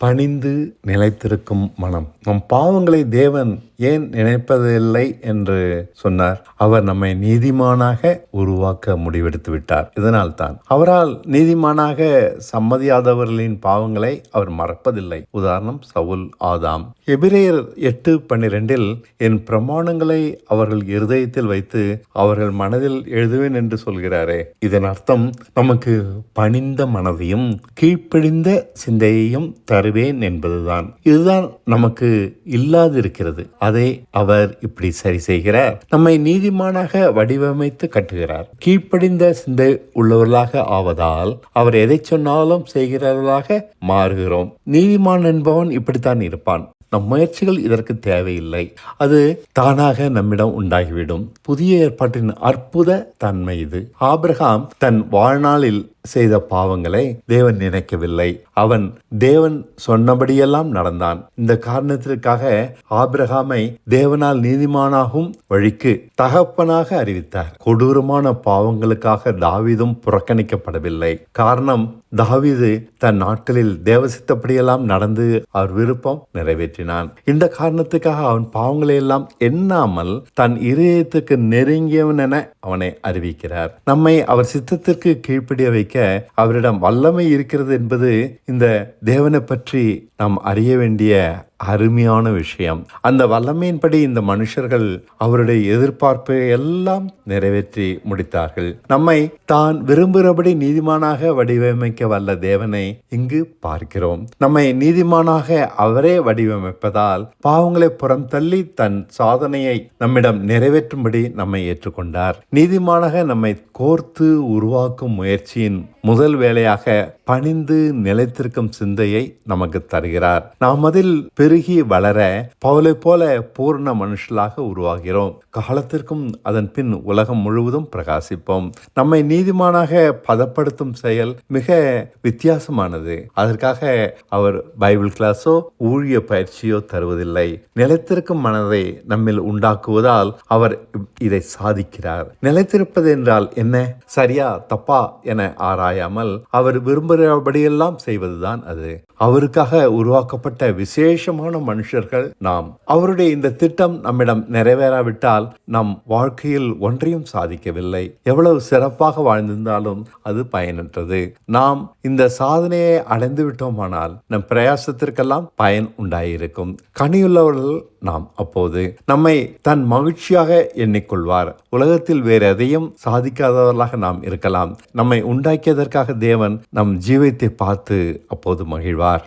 பணிந்து நிலைத்திருக்கும் மனம். நம் பாவங்களை தேவன் ஏன் நினைப்பதில்லை என்று சொன்னார்? அவர் நம்மை நீதிமானாக உருவாக்க முடிவெடுத்து விட்டார். இதனால் தான் அவரால் நீதிமானாக சம்மதியாதவர்களின் பாவங்களை அவர் மறப்பதில்லை. உதாரணம் சவுல், ஆதாம். எபிரேயர் 8:12 என் பிரமாணங்களை அவர்கள் இருதயத்தில் வைத்து அவர்கள் மனதில் எழுதுவேன் என்று சொல்கிறாரே. இதன் அர்த்தம் நமக்கு பணிந்த மனதையும் கீழ்ப்படிந்த சிந்தையையும் தருவேன் என்பதுதான். இதுதான் நமக்கு இல்லாதிருக்கிறது. அதை அவர் இப்படி சரி செய்கிறார். நம்மை நீதிமானாக வடிவமைத்து கட்டுகிறார். கீழ்ப்படிந்த சிந்தை உள்ளவர்களாக ஆவதால் அவர் எதை சொன்னாலும் செய்கிறவர்களாக மாறுகிறோம். நீதிமான் என்பவன் இப்படித்தான் இருப்பான். நம் முயற்சிகள் இதற்கு தேவையில்லை. அது தானாக நம்மிடம் உண்டாகிவிடும். புதிய ஏற்பாட்டின் அற்புத தன்மை இது. ஆபிரகாம் தன் வாழ்நாளில் செய்த பாவங்களை தேவன் நினைக்கவில்லை. அவன் தேவன் சொன்னபடியெல்லாம் நடந்தான். இந்த காரணத்திற்காக ஆபிரகாமை தேவனால் நீதிமானாகும் வழிக்கு தகப்பனாக அறிவித்தார். கொடூரமான பாவங்களுக்காக தாவீதும் புறக்கணிக்கப்படவில்லை. காரணம், தாவீது தன் நாட்களில் தேவசித்தப்படியெல்லாம் நடந்து அவர் விருப்பம் நிறைவேற்றினான். இந்த காரணத்துக்காக அவன் பாவங்களை எல்லாம் எண்ணாமல் தன் இதயத்துக்கு நெருங்கியவன் என அவனை அறிவிக்கிறார். நம்மை அவர் சித்தத்திற்கு கீழ்ப்படிய வைக்க அவரிடம் வல்லமை இருக்கிறது என்பது இந்த தேவனை பற்றி நாம் அறிய வேண்டிய அருமையான விஷயம். அந்த வல்லமையின்படி இந்த மனுஷர்கள் அவருடைய எதிர்பார்ப்பை எல்லாம் நிறைவேற்றி முடித்தார்கள். நம்மை தான் விரும்புகிறபடி நீதிமானாக வடிவமைக்க வல்ல தேவனை இங்கு பார்க்கிறோம். நம்மை நீதிமானாக அவரே வடிவமைப்பதால் பாவங்களை புறம் தள்ளி தன் சாதனையை நம்மிடம் நிறைவேற்றும்படி நம்மை ஏற்றுக்கொண்டார். நீதிமானாக நம்மை கோர்த்து உருவாக்கும் முயற்சியின் முதல் வேலையாக பணிந்து நிலைத்திருக்கும் சிந்தையை நமக்கு தருகிறார். நாம் அதில் பெருகி வளர பவுலை போல பூர்ண மனுஷலாக உருவாகிறோம். காலத்திற்கும் அதன் பின் உலகம் முழுவதும் பிரகாசிப்போம். நம்மை நீதிமானாக பதப்படுத்தும் செயல் மிக வித்தியாசமானது. அதற்காக அவர் பைபிள் கிளாஸோ ஊழிய பயிற்சியோ தருவதில்லை. நிலைத்திருக்கும் மனதை நம்மில் உண்டாக்குவதால் அவர் இதை சாதிக்கிறார். நிலைத்திருப்பது என்றால் என்ன? சரியா தப்பா என ஆராயாமல் அவர் விரும்புகிறபடியெல்லாம் செய்வதுதான் அது. அவருக்காக உருவாக்கப்பட்ட விசேஷமான மனுஷர்கள் நாம். அவருடைய இந்த திட்டம் நம்மிடம் நிறைவேறாவிட்டால் நம் வாழ்க்கையில் ஒன்றையும் சாதிக்கவில்லை. எவ்வளவு சிறப்பாக வாழ்ந்திருந்தாலும் அது பயனற்றது. நாம் இந்த சாதனையை அடைந்து விட்டோமானால் நம் பிரயாசத்திற்கெல்லாம் பயன் உண்டாயிருக்கும். கனியுள்ளவர்கள் நாம். அப்போது நம்மை தன் மகிழ்ச்சியாக எண்ணிக்கொள்வார். உலகத்தில் வேறு எதையும் சாதிக்காதவர்களாக நாம் இருக்கலாம். நம்மை உண்டாக்கியதற்காக தேவன் நம் ஜீவியத்தை பார்த்து அப்போது மகிழ்வார்.